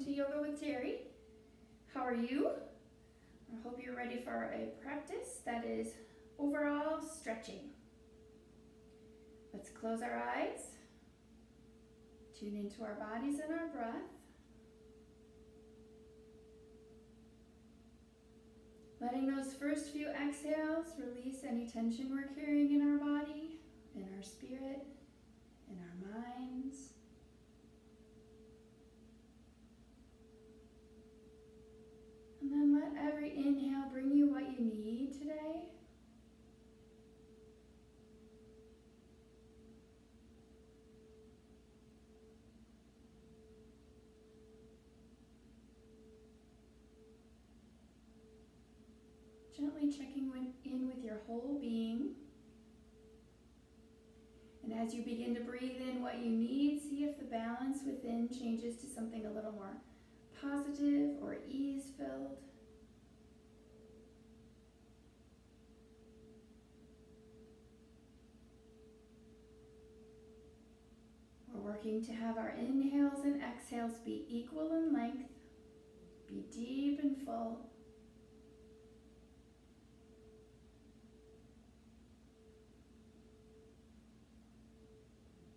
to Yoga with Terri. How are you? I hope you're ready for a practice that is overall stretching. Let's close our eyes, tune into our bodies and our breath. Letting those first few exhales release any tension we're carrying in our body, in our spirit, in our minds. And then let every inhale bring you what you need today. Gently checking in with your whole being. And as you begin to breathe in what you need, see if the balance within changes to something a little more positive or ease-filled. We're working to have our inhales and exhales be equal in length, be deep and full.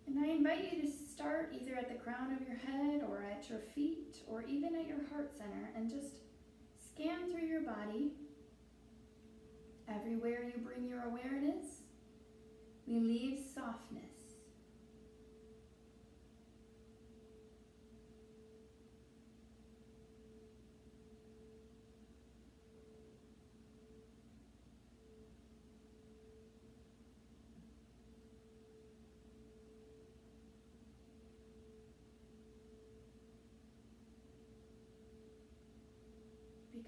And I invite you to start either at the crown of your head or at your feet or even at your heart center and just scan through your body. Everywhere you bring your awareness, we leave softness.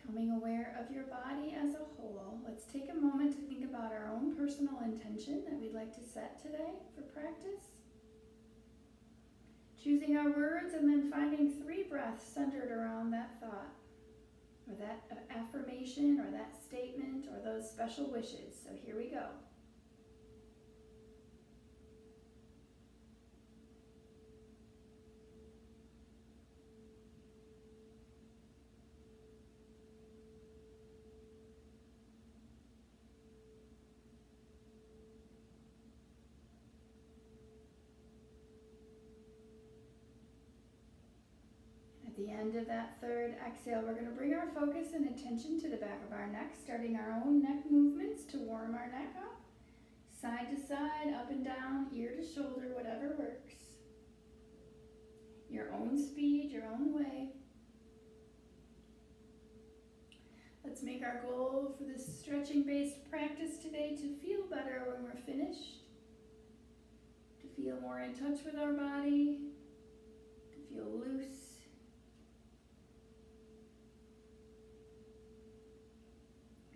Becoming aware of your body as a whole, let's take a moment to think about our own personal intention that we'd like to set today for practice. Choosing our words and then finding 3 breaths centered around that thought, or that affirmation, or that statement, or those special wishes. So here we go. At the end of that 3rd exhale, we're going to bring our focus and attention to the back of our neck, starting our own neck movements to warm our neck up. Side to side, up and down, ear to shoulder, whatever works. Your own speed, your own way. Let's make our goal for this stretching-based practice today to feel better when we're finished, to feel more in touch with our body, to feel loose.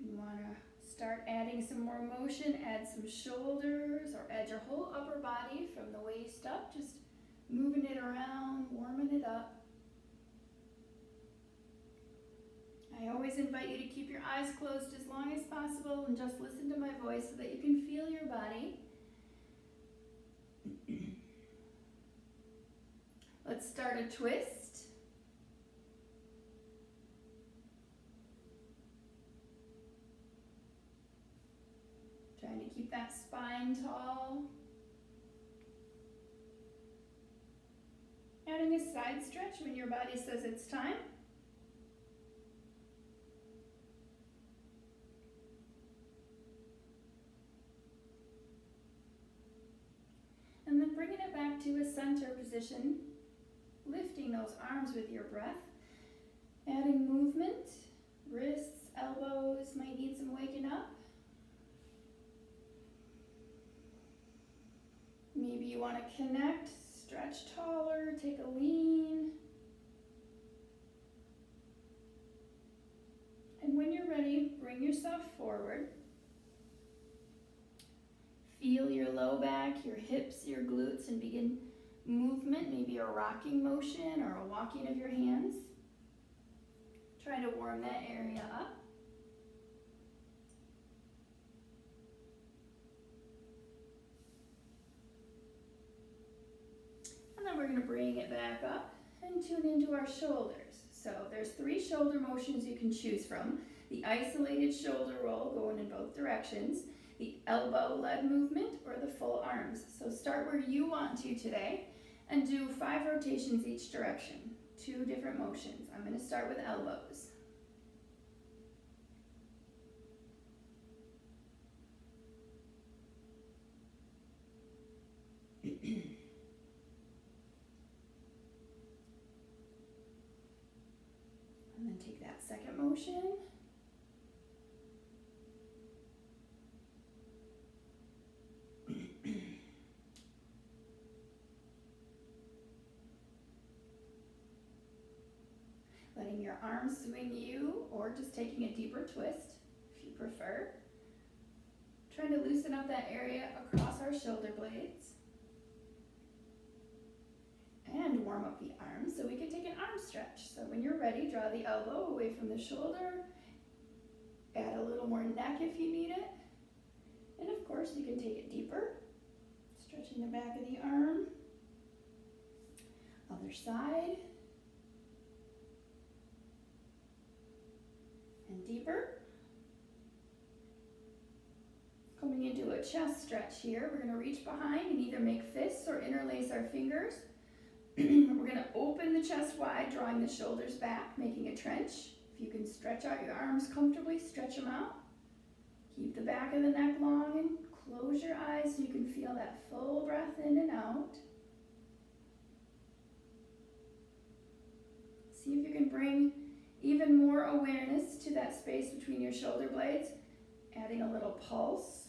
You want to start adding some more motion, add some shoulders, or add your whole upper body from the waist up, just moving it around, warming it up. I always invite you to keep your eyes closed as long as possible and just listen to my voice so that you can feel your body. Let's start a twist. Trying to keep that spine tall. Adding a side stretch when your body says it's time. And then bringing it back to a center position, lifting those arms with your breath, adding movement, wrists, elbows might need some waking up. Maybe you want to connect, stretch taller, take a lean. And when you're ready, bring yourself forward. Feel your low back, your hips, your glutes, and begin movement, maybe a rocking motion or a walking of your hands. Try to warm that area up. And then we're going to bring it back up and tune into our shoulders. So there's 3 shoulder motions you can choose from. The isolated shoulder roll going in both directions, the elbow leg movement, or the full arms. So start where you want to today and do 5 rotations each direction, 2 different motions. I'm going to start with elbows. And then take that second motion. Letting your arms swing you, or just taking a deeper twist if you prefer. Trying to loosen up that area across our shoulder blades. And warm up the arms so we can take an arm stretch. So when you're ready, draw the elbow away from the shoulder. Add a little more neck if you need it. And of course, you can take it deeper. Stretching the back of the arm. Other side. And deeper. Coming into a chest stretch here, we're going to reach behind and either make fists or interlace our fingers. We're going to open the chest wide, drawing the shoulders back, making a trench. If you can stretch out your arms comfortably, stretch them out. Keep the back of the neck long and close your eyes so you can feel that full breath in and out. See if you can bring even more awareness to that space between your shoulder blades, adding a little pulse,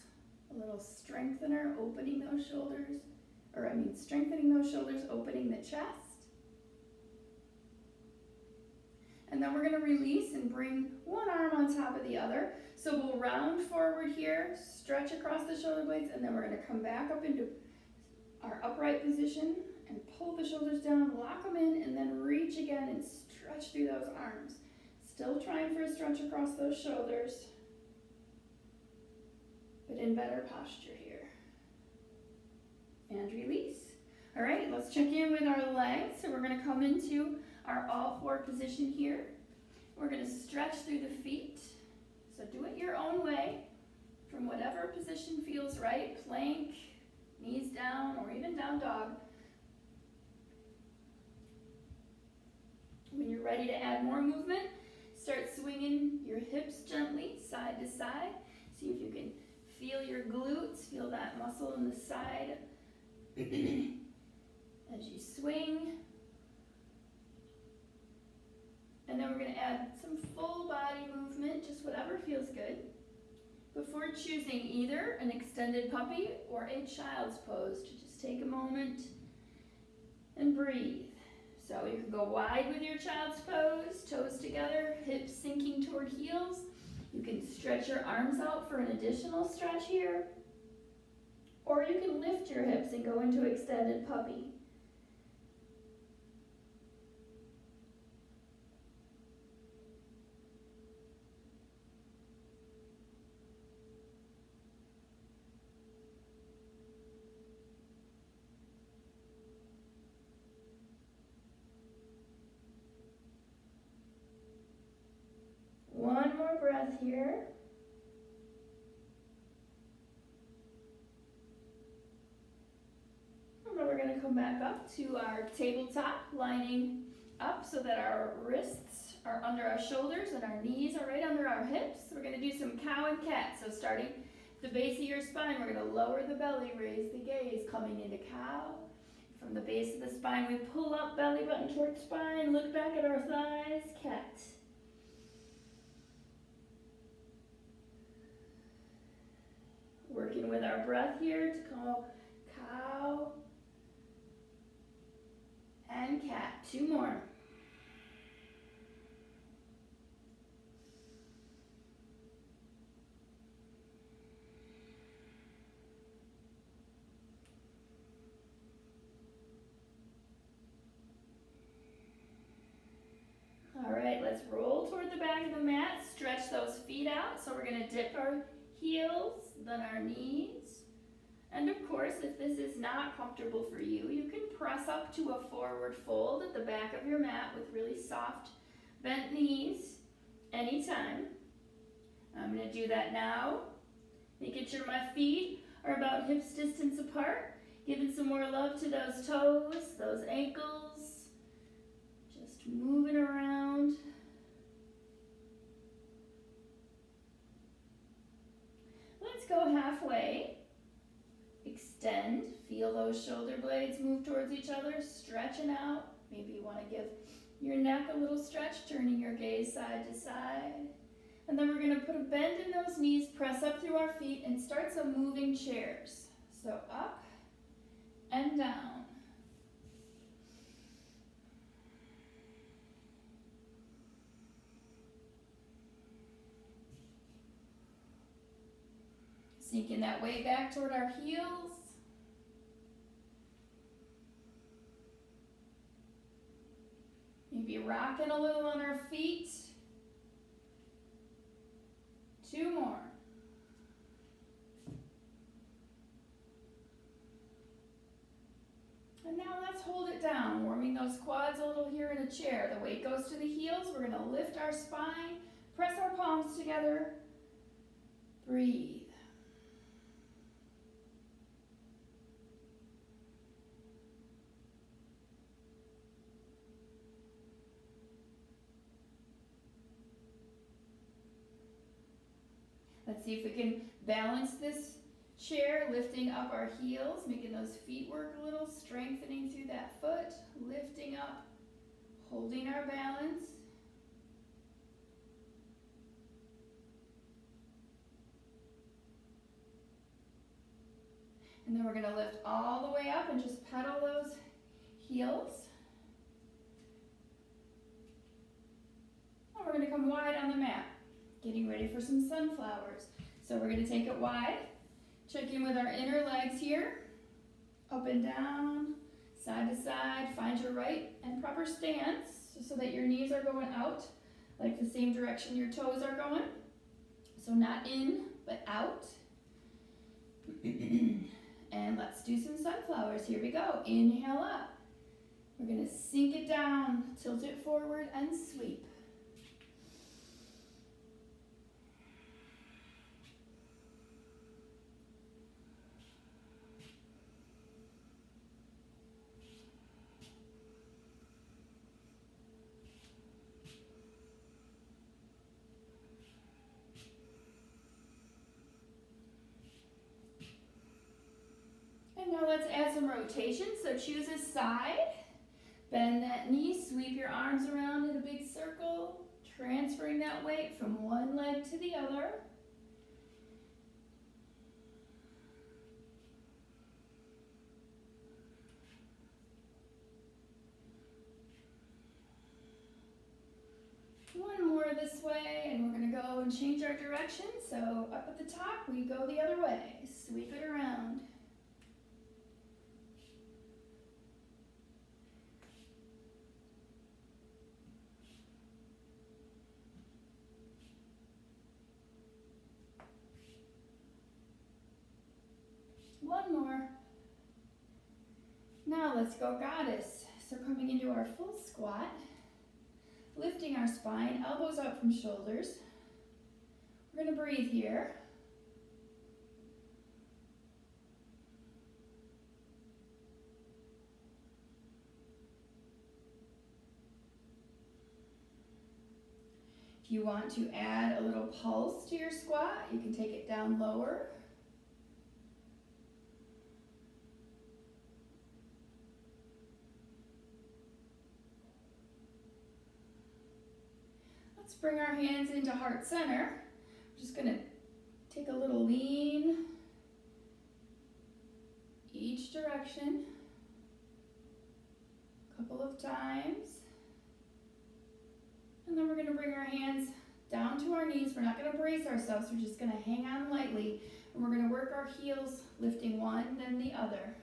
a little strengthener, opening those shoulders. Strengthening those shoulders, opening the chest. And then we're going to release and bring one arm on top of the other. So we'll round forward here, stretch across the shoulder blades, and then we're going to come back up into our upright position and pull the shoulders down, lock them in, and then reach again and stretch through those arms. Still trying for a stretch across those shoulders, but in better posture here. And release. All right, let's check in with our legs. So we're going to come into our all 4 position here. We're going to stretch through the feet. So do it your own way, from whatever position feels right. Plank, knees down, or even down dog. When you're ready to add more movement, start swinging your hips gently, side to side. See if you can feel your glutes, feel that muscle in the side as you swing. And then we're going to add some full body movement, just whatever feels good, before choosing either an extended puppy or a child's pose. To just take a moment and breathe. So you can go wide with your child's pose, toes together, hips sinking toward heels. You can stretch your arms out for an additional stretch here. Or you can lift your hips and go into extended puppy. One more breath here. And then we're going to come back up to our tabletop, lining up so that our wrists are under our shoulders and our knees are right under our hips. We're going to do some cow and cat. So starting at the base of your spine, we're going to lower the belly, raise the gaze, coming into cow. From the base of the spine, we pull up, belly button towards spine, look back at our thighs, cat. Working with our breath here to call cow and cat. 2 more. All right, let's roll toward the back of the mat. Stretch those feet out. So we're going to dip our heels, then our knees, And of course, if this is not comfortable for you, you can press up to a forward fold at the back of your mat with really soft bent knees anytime. I'm going to do that now. Making sure my feet are about hips distance apart. Giving some more love to those toes, those ankles. Just moving around. Let's go halfway. Extend. Feel those shoulder blades move towards each other, stretching out. Maybe you want to give your neck a little stretch, turning your gaze side to side. And then we're going to put a bend in those knees, press up through our feet, and start some moving chairs. So up and down. Sinking that weight back toward our heels. Maybe rocking a little on our feet. 2 more. And now let's hold it down, warming those quads a little here in a chair. The weight goes to the heels. We're going to lift our spine, press our palms together, breathe. Let's see if we can balance this chair, lifting up our heels, making those feet work a little, strengthening through that foot, lifting up, holding our balance. And then we're going to lift all the way up and just pedal those heels. And we're going to come wide on the mat. Getting ready for some sunflowers. So we're going to take it wide, check in with our inner legs here, up and down, side to side, find your right and proper stance so that your knees are going out, like the same direction your toes are going. So not in, but out. And let's do some sunflowers. Here we go. Inhale up. We're going to sink it down, tilt it forward, and sweep. And now let's add some rotation. So choose a side, bend that knee, sweep your arms around in a big circle, transferring that weight from one leg to the other. One more this way, and we're going to go and change our direction. So up at the top, we go the other way. Sweep it around. One more. Now let's go goddess. So coming into our full squat, lifting our spine, elbows up from shoulders. We're going to breathe here. If you want to add a little pulse to your squat, you can take it down lower. Let's bring our hands into heart center. We're just going to take a little lean each direction, a couple of times. And then we're going to bring our hands down to our knees. We're not going to brace ourselves. We're just going to hang on lightly. And we're going to work our heels, lifting one, then the other.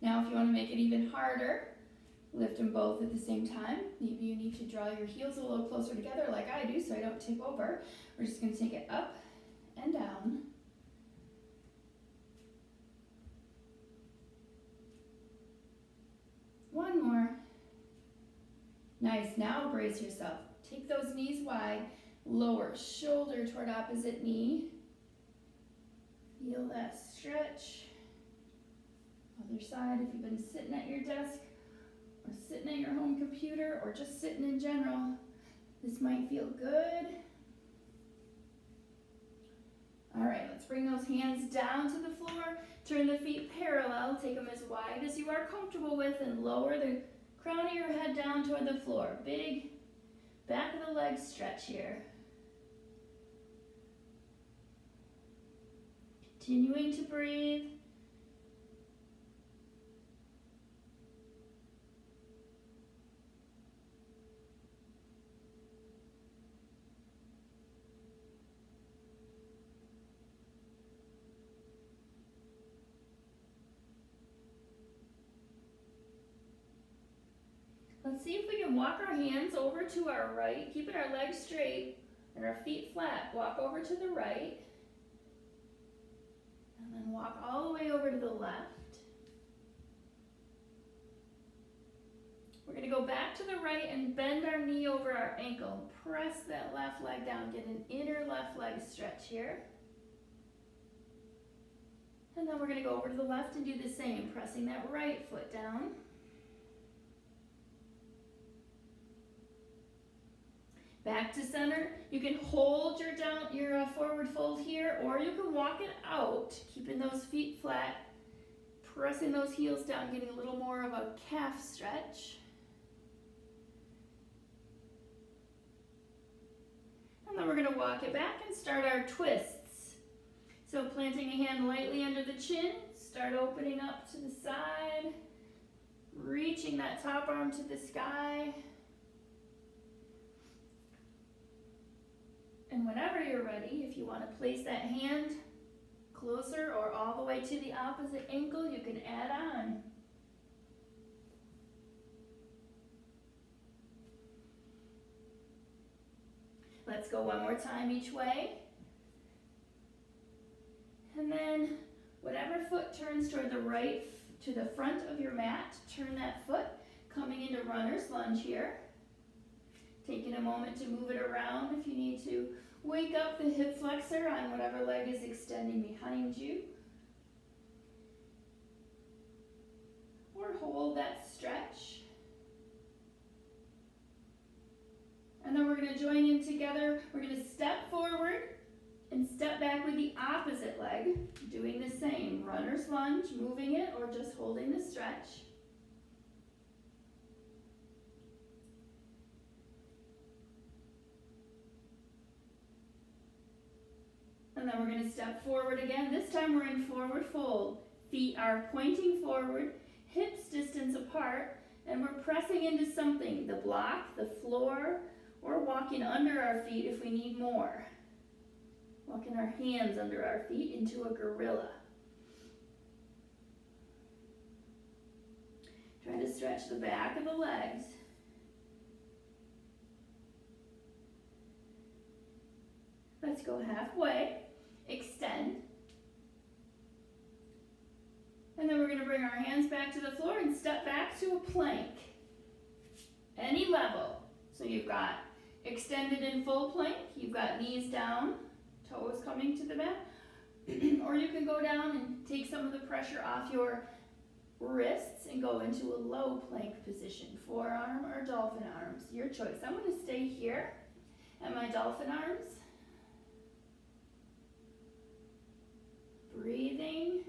Now, if you want to make it even harder, Lift them both at the same time. Maybe you need to draw your heels a little closer together like I do so I don't tip over. We're just going to take it up and down. One more. Nice. Now brace yourself. Take those knees wide. Lower shoulder toward opposite knee. Feel that stretch. Other side, if you've been sitting at your desk or sitting at your home computer or just sitting in general, this might feel good. All right, let's bring those hands down to the floor. Turn the feet parallel. Take them as wide as you are comfortable with and lower the crown of your head down toward the floor. Big back of the leg stretch here. Continuing to breathe. Let's see if we can walk our hands over to our right, keeping our legs straight and our feet flat. Walk over to the right. And then walk all the way over to the left. We're going to go back to the right and bend our knee over our ankle. Press that left leg down. Get an inner left leg stretch here. And then we're going to go over to the left and do the same, pressing that right foot down. Back to center. You can hold your forward fold here, or you can walk it out, keeping those feet flat, pressing those heels down, getting a little more of a calf stretch. And then we're going to walk it back and start our twists. So planting a hand lightly under the chin, start opening up to the side, reaching that top arm to the sky. And whenever you're ready, if you want to place that hand closer or all the way to the opposite ankle, you can add on. Let's go one more time each way. And then whatever foot turns toward the right, to the front of your mat, turn that foot, coming into runner's lunge here. Taking a moment to move it around if you need to wake up the hip flexor on whatever leg is extending behind you. Or hold that stretch. And then we're going to join in together. We're going to step forward and step back with the opposite leg, doing the same. Runner's lunge, moving it or just holding the stretch. And then we're going to step forward again. This time we're in forward fold. Feet are pointing forward, hips distance apart, and we're pressing into something, the block, the floor, or walking under our feet if we need more. Walking our hands under our feet into a gorilla. Try to stretch the back of the legs. Let's go halfway. Extend. And then we're going to bring our hands back to the floor and step back to a plank. Any level. So you've got extended in full plank. You've got knees down, toes coming to the mat. Or you can go down and take some of the pressure off your wrists and go into a low plank position. Forearm or dolphin arms. Your choice. I'm going to stay here at my dolphin arms. Breathing.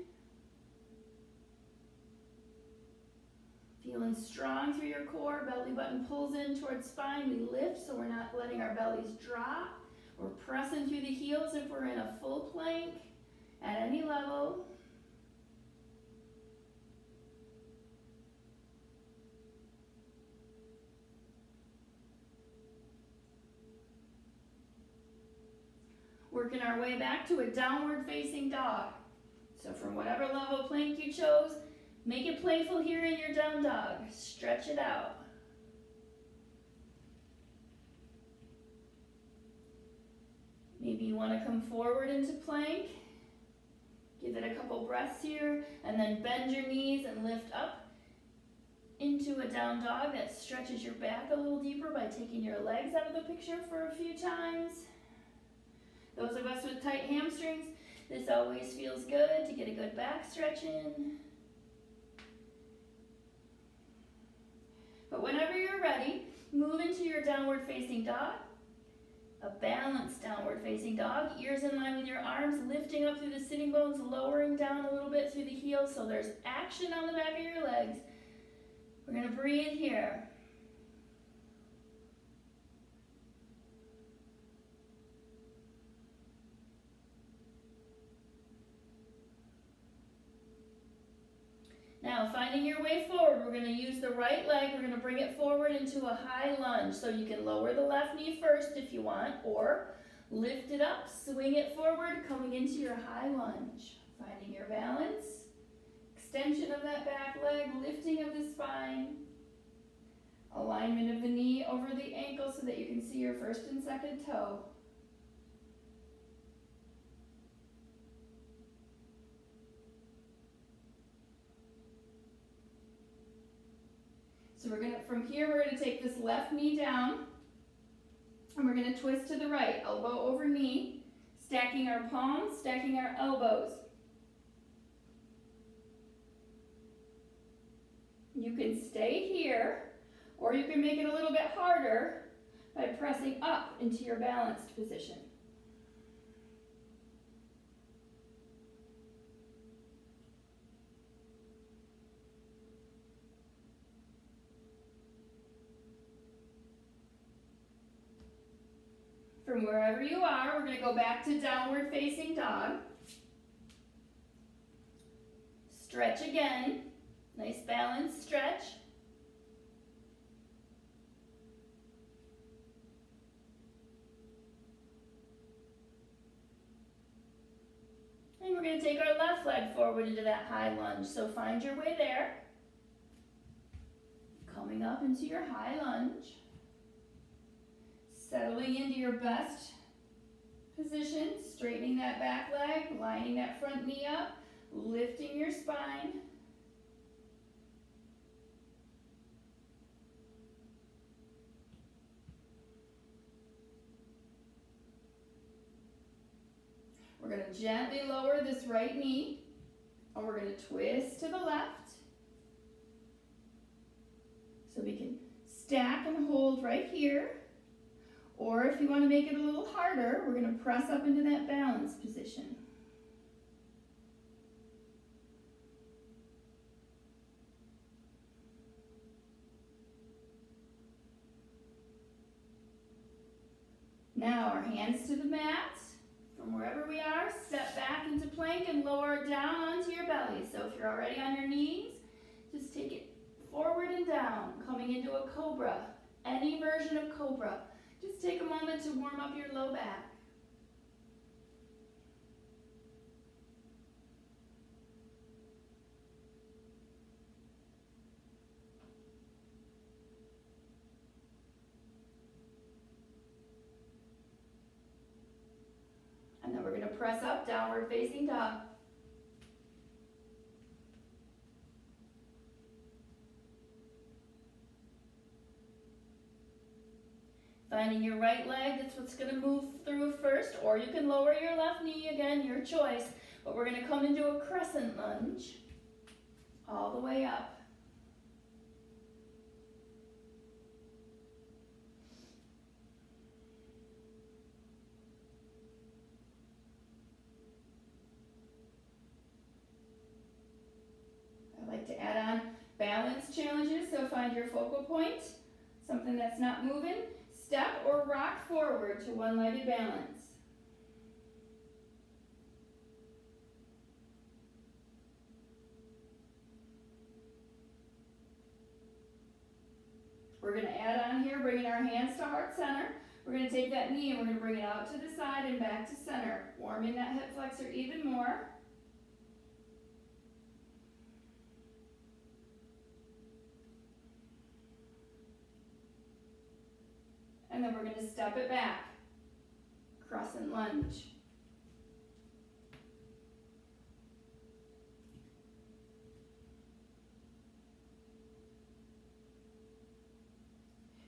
Feeling strong through your core. Belly button pulls in towards spine. We lift so we're not letting our bellies drop. We're pressing through the heels if we're in a full plank at any level. Working our way back to a downward facing dog. So from whatever level plank you chose, Make it playful here in your down dog. Stretch it out. Maybe you want to come forward into plank. Give it a couple breaths here, and then bend your knees and lift up into a down dog that stretches your back a little deeper by taking your legs out of the picture for a few times. Those of us with tight hamstrings, this always feels good to get a good back stretch in. But whenever you're ready, move into your downward facing dog. A balanced downward facing dog, ears in line with your arms, lifting up through the sitting bones, lowering down a little bit through the heels so there's action on the back of your legs. We're going to breathe here. Now, finding your way forward, we're going to use the right leg. We're going to bring it forward into a high lunge. So you can lower the left knee first if you want, or lift it up, swing it forward, coming into your high lunge. Finding your balance, extension of that back leg, lifting of the spine, alignment of the knee over the ankle so that you can see your first and second toe. So from here, we're going to take this left knee down, and we're going to twist to the right, elbow over knee, stacking our palms, stacking our elbows. You can stay here, or you can make it a little bit harder by pressing up into your balanced position. From wherever you are, we're going to go back to downward facing dog. Stretch again. Nice balanced stretch. And we're going to take our left leg forward into that high lunge. So find your way there. Coming up into your high lunge. Settling into your best position, straightening that back leg, lining that front knee up, lifting your spine. We're going to gently lower this right knee, and we're going to twist to the left. So we can stack and hold right here. Or if you want to make it a little harder, we're going to press up into that balance position. Now our hands to the mat. From wherever we are, step back into plank and lower down onto your belly. So if you're already on your knees, just take it forward and down, coming into a cobra, any version of cobra. Just take a moment to warm up your low back. And then we're going to press up, downward facing dog. Finding your right leg, that's what's going to move through first, or you can lower your left knee, again, your choice. But we're going to come into a crescent lunge, all the way up. I like to add on balance challenges, so find your focal point, something that's not moving. Step or rock forward to one-legged balance. We're going to add on here, bringing our hands to heart center. We're going to take that knee and we're going to bring it out to the side and back to center, warming that hip flexor even more. And then we're going to step it back. Crescent lunge.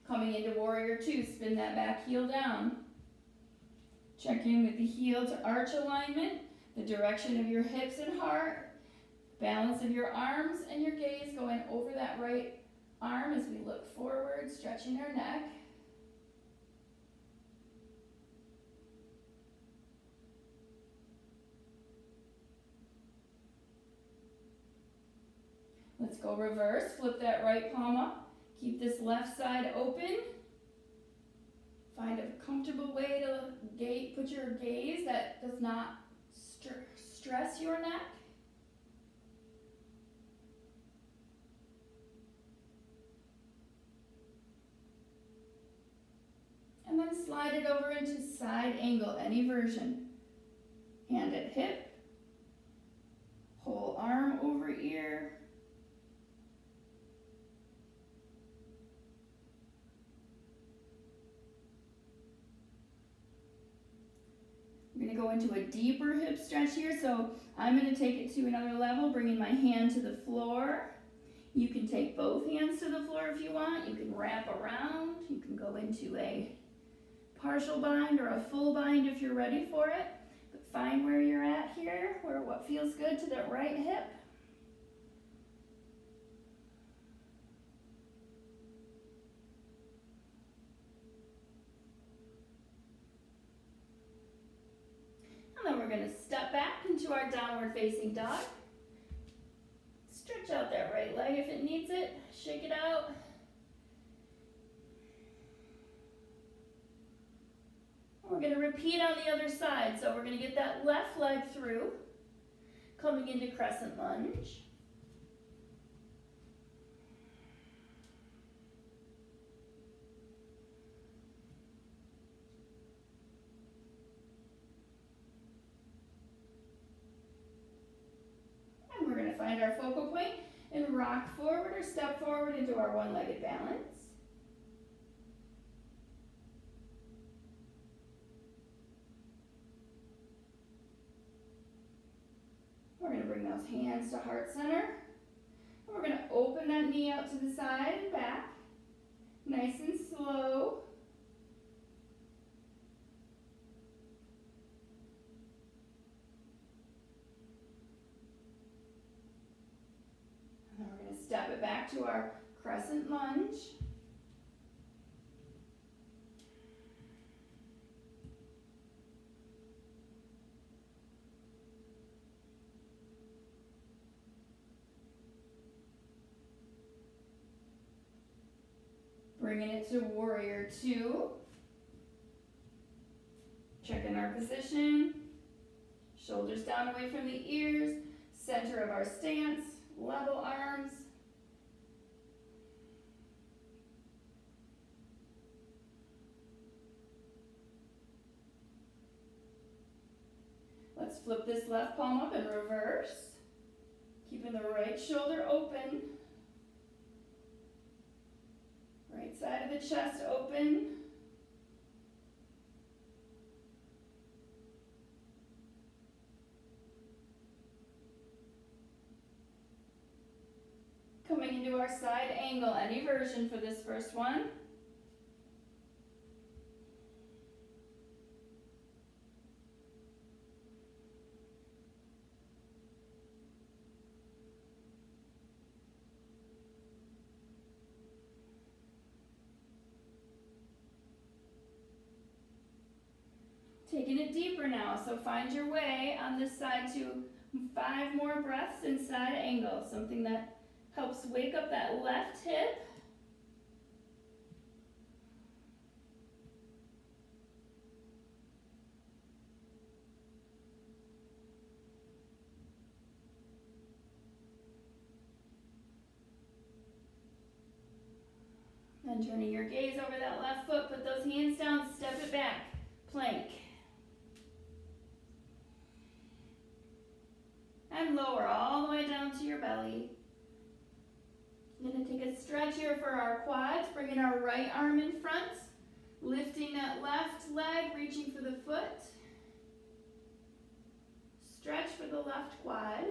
Coming into warrior two, spin that back heel down. Check in with the heel to arch alignment, the direction of your hips and heart, balance of your arms and your gaze going over that right arm as we look forward, stretching our neck. Let's go reverse, flip that right palm up. Keep this left side open. Find a comfortable way to put your gaze that does not stress your neck. And then slide it over into side angle, any version. Hand at hip, whole arm over ear. I'm going to go into a deeper hip stretch here, so I'm going to take it to another level, bringing my hand to the floor. You can take both hands to the floor if you want. You can wrap around. You can go into a partial bind or a full bind if you're ready for it. But find where you're at here, what feels good to that right hip. And then we're going to step back into our downward facing dog. Stretch out that right leg if it needs it. Shake it out. We're going to repeat on the other side. So we're going to get that left leg through, coming into crescent lunge. And we're going to find our focal point and rock forward or step forward into our one-legged balance. We're going to bring those hands to heart center. And we're going to open that knee out to the side and back. Nice and slow. And then we're going to step it back to our crescent lunge. Bringing it to warrior two. Checking our position. Shoulders down away from the ears. Center of our stance. Level arms. Let's flip this left palm up and reverse. Keeping the right shoulder open. Right side of the chest open. Coming into our side angle, any version for this first one. Taking it deeper now, so find your way on this side to 5 more breaths in side angle, something that helps wake up that left hip. Then turning your gaze over that left foot, put those hands down, step it back, plank. And lower all the way down to your belly. I'm going to take a stretch here for our quads, bringing our right arm in front, Lifting that left leg, reaching for the foot. Stretch for the left quad.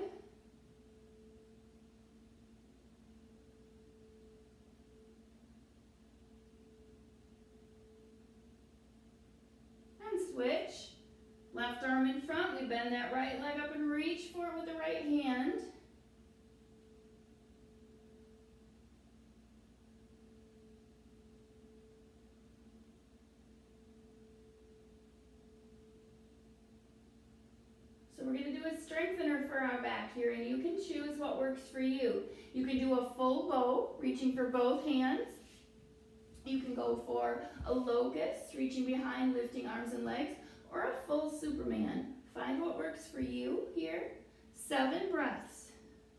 And switch. Left arm in front. We bend that right leg up and reach for it with the right hand. So we're going to do a strengthener for our back here, and you can choose what works for you. You can do a full bow, reaching for both hands. You can go for a locust, reaching behind, lifting arms and legs, or a full Superman. Find what works for you here. 7 breaths.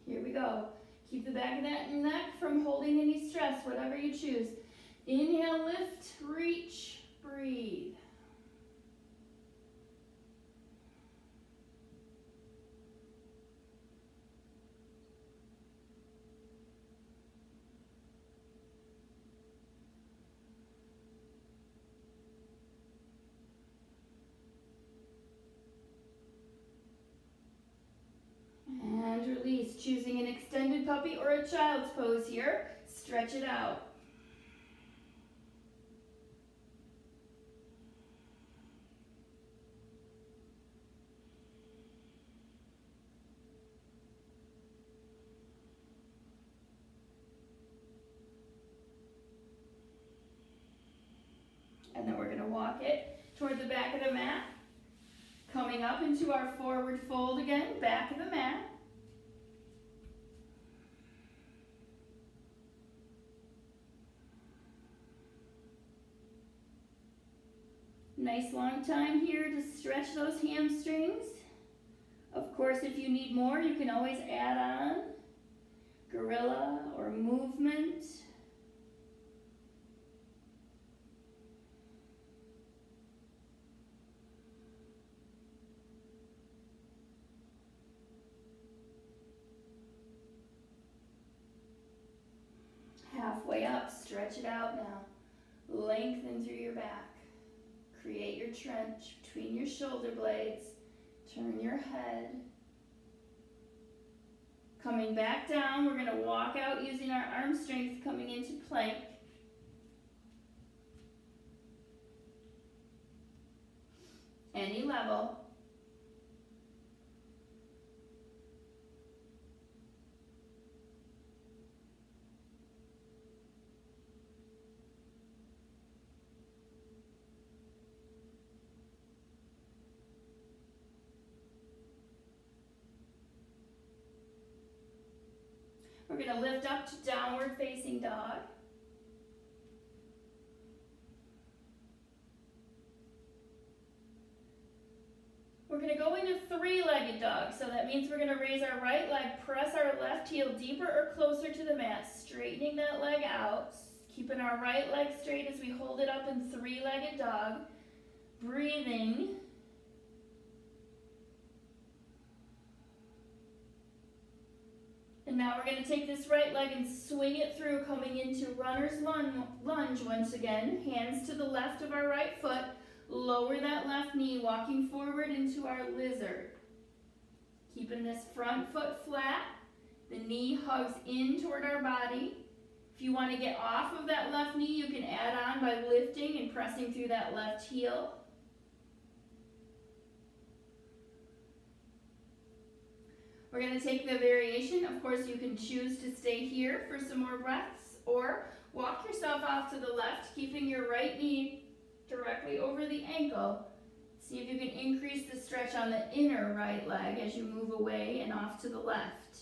Here we go. Keep the back of that neck from holding any stress, whatever you choose. Inhale, lift, reach, breathe. And release, choosing an extended puppy or a child's pose here. Stretch it out. And then we're going to walk it toward the back of the mat. Coming up into our forward fold again, back of the mat. Nice long time here to stretch those hamstrings. Of course, if you need more, you can always add on gorilla or movement. Halfway up, stretch it out now. Lengthen through your back. Create your trench between your shoulder blades. Turn your head. Coming back down, we're going to walk out using our arm strength coming into plank. Any level. We're going to lift up to downward facing dog. We're going to go into 3-legged dog. So that means we're going to raise our right leg, press our left heel deeper or closer to the mat, straightening that leg out, keeping our right leg straight as we hold it up in 3-legged dog. Breathing. And now we're going to take this right leg and swing it through, coming into runner's lunge once again. Hands to the left of our right foot. Lower that left knee, walking forward into our lizard. Keeping this front foot flat. The knee hugs in toward our body. If you want to get off of that left knee, you can add on by lifting and pressing through that left heel. We're going to take the variation. Of course, you can choose to stay here for some more breaths or walk yourself off to the left, keeping your right knee directly over the ankle. See if you can increase the stretch on the inner right leg as you move away and off to the left.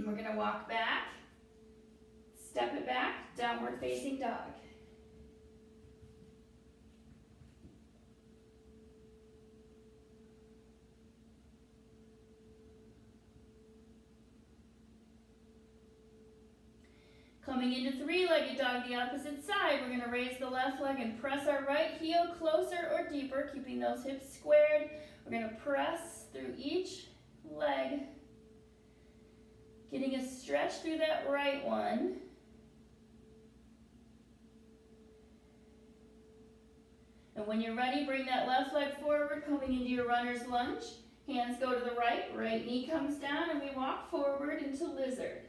We're going to walk back, step it back, downward facing dog. Coming into three-legged dog, the opposite side, we're going to raise the left leg and press our right heel closer or deeper, keeping those hips squared. We're going to press through each leg, getting a stretch through that right one. And when you're ready, bring that left leg forward, coming into your runner's lunge. Hands go to the right, right knee comes down, and we walk forward into lizard.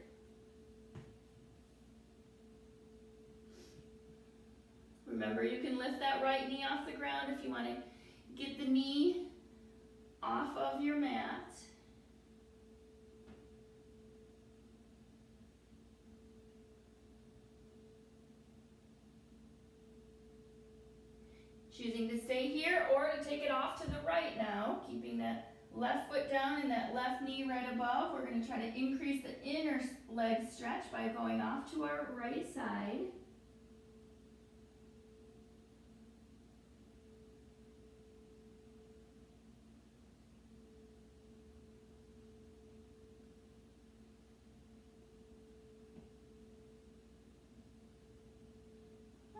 Remember, you can lift that right knee off the ground if you want to get the knee off of your mat. Choosing to stay here or to take it off to the right now, keeping that left foot down and that left knee right above. We're going to try to increase the inner leg stretch by going off to our right side.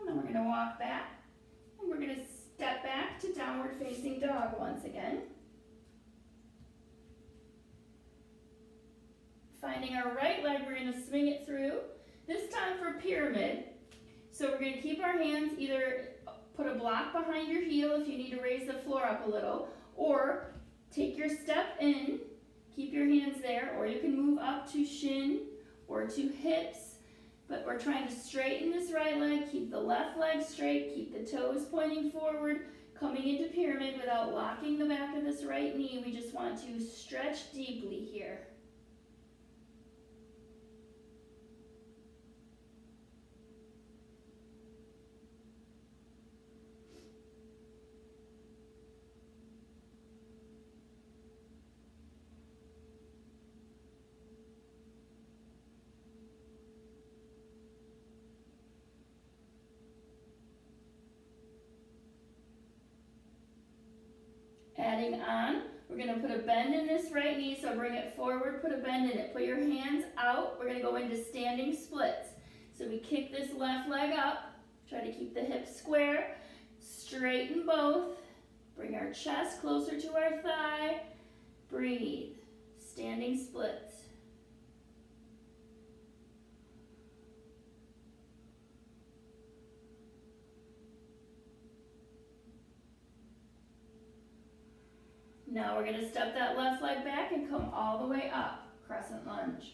And then we're going to walk back. And we're going to step back to downward facing dog once again. Finding our right leg, we're going to swing it through. This time for pyramid. So we're going to keep our hands, either put a block behind your heel if you need to raise the floor up a little, or take your step in, keep your hands there, or you can move up to shin or to hips. But we're trying to straighten this right leg, keep the left leg straight, keep the toes pointing forward, coming into pyramid without locking the back of this right knee. We just want to stretch deeply here. Adding on, we're going to put a bend in this right knee, so bring it forward, put a bend in it. Put your hands out. We're going to go into standing splits. So we kick this left leg up, try to keep the hips square, straighten both, bring our chest closer to our thigh, breathe, standing splits. Now we're going to step that left leg back and come all the way up, crescent lunge.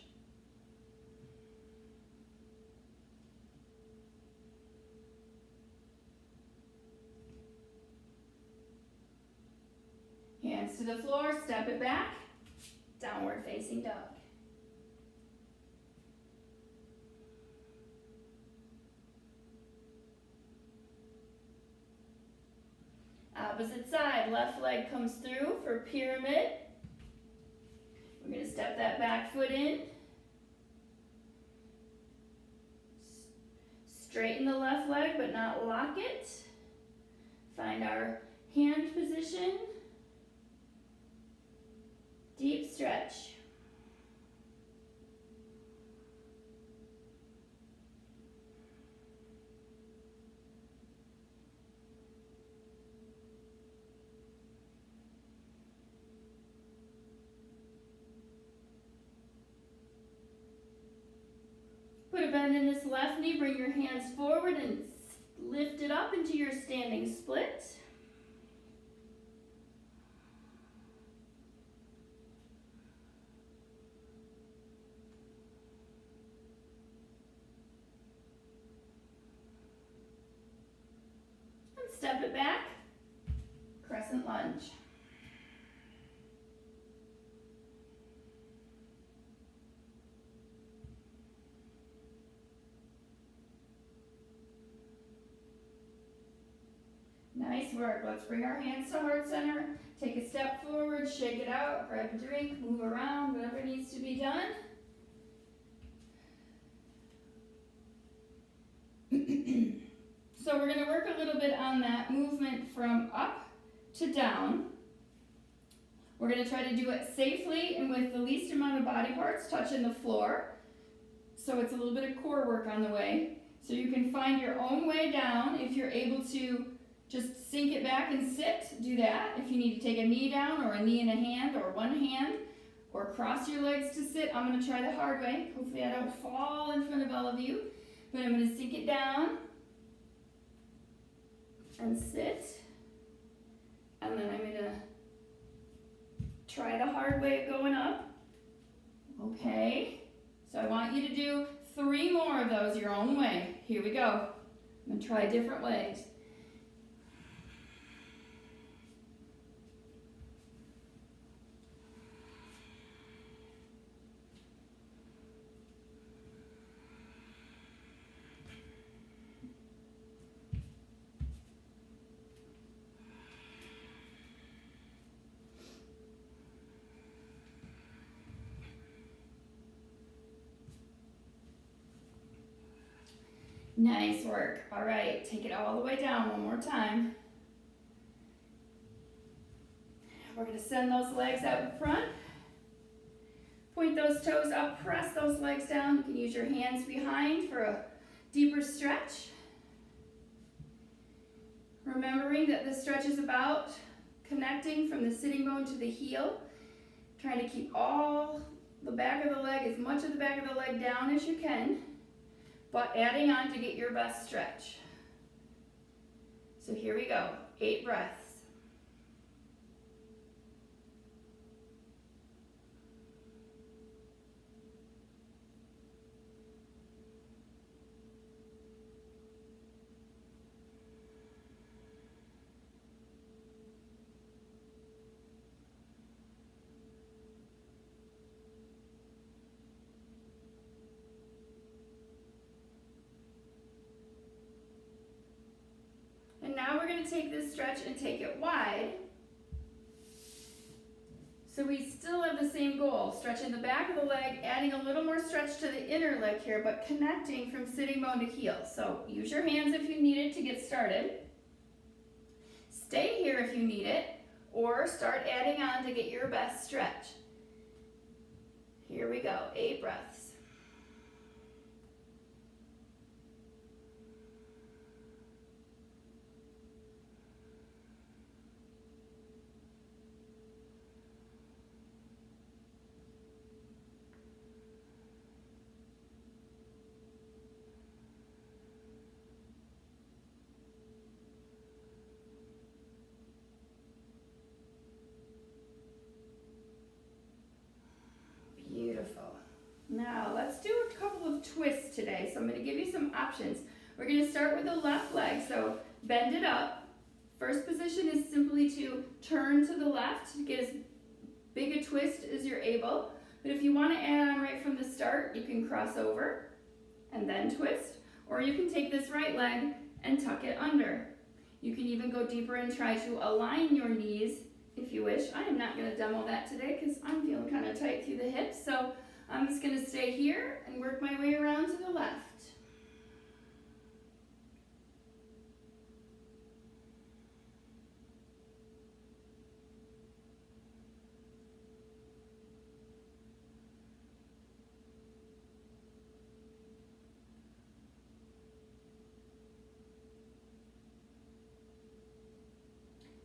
Hands to the floor, step it back, downward facing dog. Opposite side, left leg comes through for pyramid. We're going to step that back foot in. Straighten the left leg but not lock it. Find our hand position. Deep stretch. Put a bend in this left knee, bring your hands forward and lift it up into your standing split. And step it back, crescent lunge. Nice work. Let's bring our hands to heart center. Take a step forward, shake it out, grab a drink, move around, whatever needs to be done. So we're going to work a little bit on that movement from up to down. We're going to try to do it safely and with the least amount of body parts touching the floor. So it's a little bit of core work on the way. So you can find your own way down. If you're able to just sink it back and sit, do that. If you need to take a knee down or a knee in a hand or one hand or cross your legs to sit, I'm going to try the hard way. Hopefully I don't fall in front of all of you. But I'm going to sink it down and sit. And then I'm going to try the hard way of going up. Okay. So I want you to do 3 more of those your own way. Here we go. I'm going to try different ways. Nice work. All right, take it all the way down one more time. We're going to send those legs out in front. Point those toes up, press those legs down. You can use your hands behind for a deeper stretch. Remembering that this stretch is about connecting from the sitting bone to the heel. Trying to keep all the back of the leg, as much of the back of the leg down as you can, but adding on to get your best stretch. So here we go, 8 breaths. And now we're going to take this stretch and take it wide. So we still have the same goal, stretching the back of the leg, adding a little more stretch to the inner leg here, but connecting from sitting bone to heel. So use your hands if you need it to get started. Stay here if you need it, or start adding on to get your best stretch. Here we go, 8 breaths. Beautiful. Now let's do a couple of twists today. So I'm going to give you some options. We're going to start with the left leg. So bend it up. First position is simply to turn to the left to get as big a twist as you're able. But if you want to add on right from the start, you can cross over and then twist. Or you can take this right leg and tuck it under. You can even go deeper and try to align your knees if you wish. I am not going to demo that today because I'm feeling kind of tight through the hips. So I'm just going to stay here and work my way around to the left.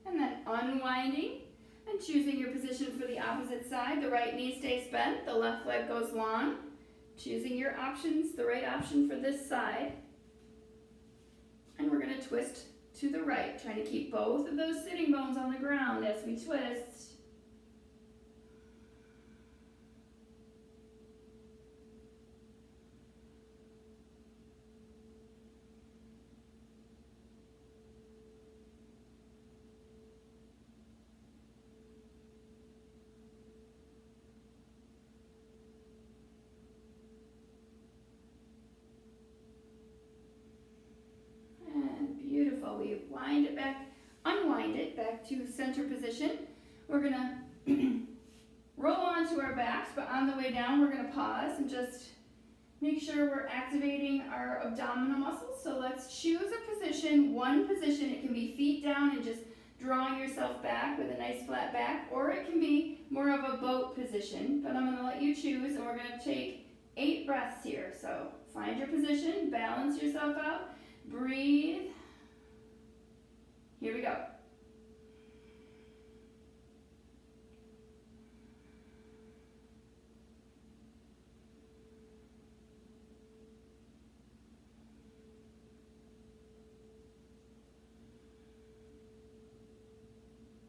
And then unwinding and choosing your position for the opposite side. The right knee stays bent, the left leg goes long. Choosing your options, the right option for this side. And we're going to twist to the right, trying to keep both of those sitting bones on the ground as we twist. Beautiful. We wind it back, unwind it back to center position. We're going to roll onto our backs, but on the way down, we're going to pause and just make sure we're activating our abdominal muscles. So let's choose a position, one position. It can be feet down and just drawing yourself back with a nice flat back, or it can be more of a boat position, but I'm going to let you choose, and we're going to take 8 breaths here. So find your position, balance yourself out, breathe. Here we go.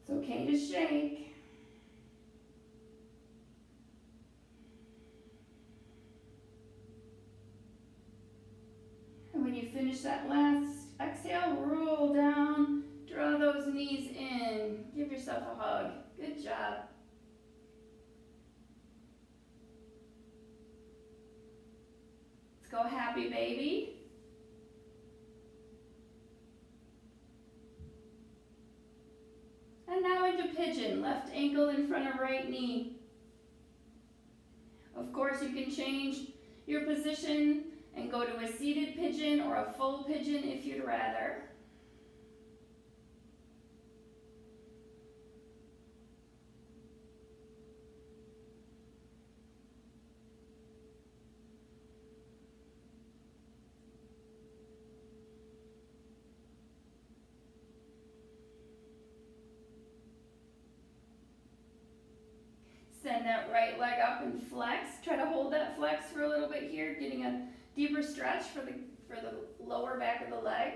It's okay to shake. And when you finish that last exhale, roll down, draw those knees in, give yourself a hug. Good job. Let's go happy baby. And now into pigeon, left ankle in front of right knee. Of course, you can change your position and go to a seated pigeon or a full pigeon if you'd rather. Send that right leg up and flex. Try to hold that flex for a little bit here, getting a deeper stretch for the lower back of the leg.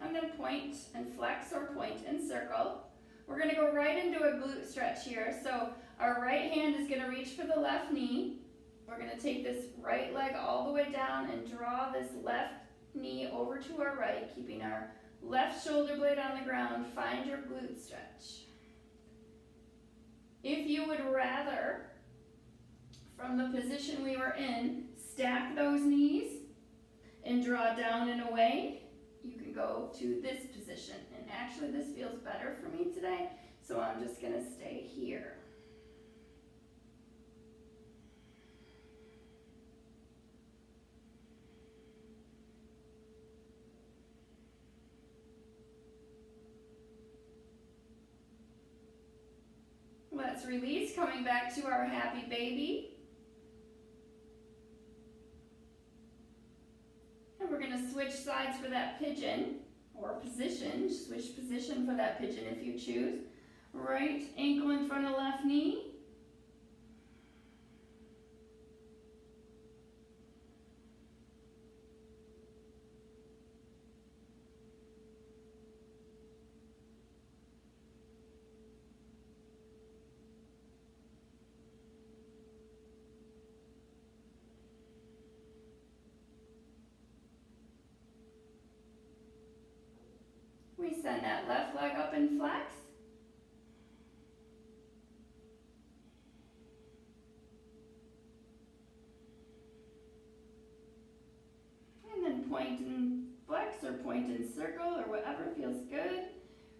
And then point and flex or point and circle. We're going to go right into a glute stretch here. So our right hand is going to reach for the left knee. We're going to take this right leg all the way down and draw this left knee over to our right, keeping our left shoulder blade on the ground. Find your glute stretch. If you would rather, from the position we were in, stack those knees and draw down and away, you can go to this position. And actually this feels better for me today, so I'm just going to stay here. Let's release, coming back to our happy baby. And we're going to switch sides for that pigeon, or position. Switch position for that pigeon if you choose. Right ankle in front of left knee. We send that left leg up and flex. And then point and flex or point and circle or whatever feels good.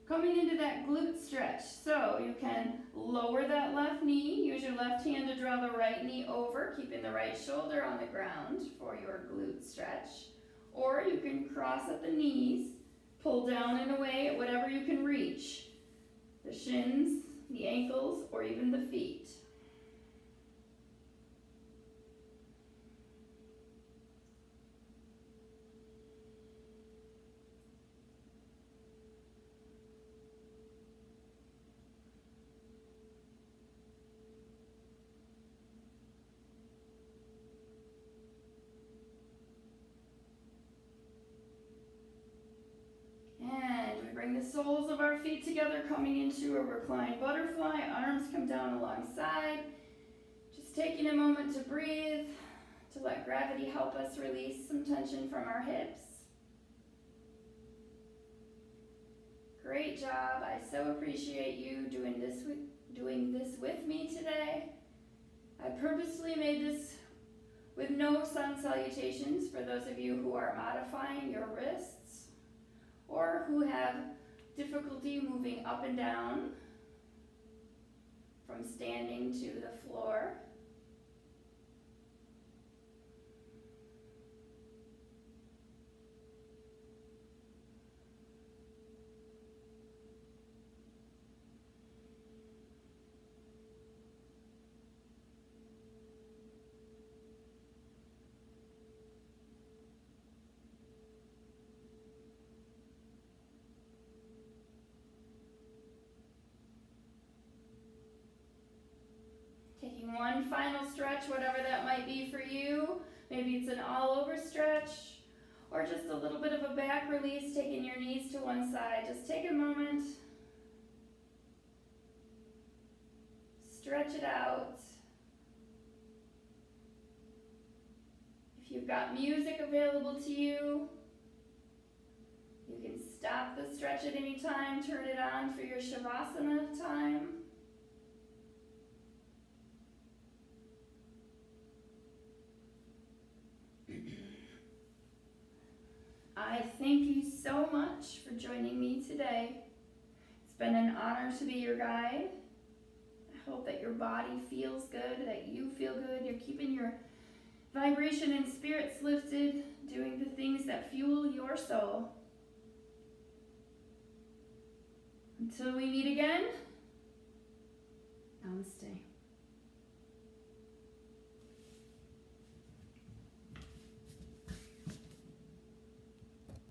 Coming into that glute stretch. So you can lower that left knee, use your left hand to draw the right knee over, keeping the right shoulder on the ground for your glute stretch. Or you can cross at the knees, pull down and away at whatever you can reach. The shins, the ankles, or even the feet. Bring the soles of our feet together, coming into a reclined butterfly. Arms come down alongside. Just taking a moment to breathe, to let gravity help us release some tension from our hips. Great job. I so appreciate you doing this with me today. I purposely made this with no sun salutations for those of you who are modifying your wrists or who have difficulty moving up and down from standing to the floor. whatever that might be for you. Maybe it's an all-over stretch, or just a little bit of a back release, taking your knees to one side. Just take a moment, stretch it out. If you've got music available to you, you can stop the stretch at any time, turn it on for your Shavasana time. I thank you so much for joining me today. It's been an honor to be your guide. I hope that your body feels good, that you feel good. You're keeping your vibration and spirits lifted, doing the things that fuel your soul. Until we meet again, namaste.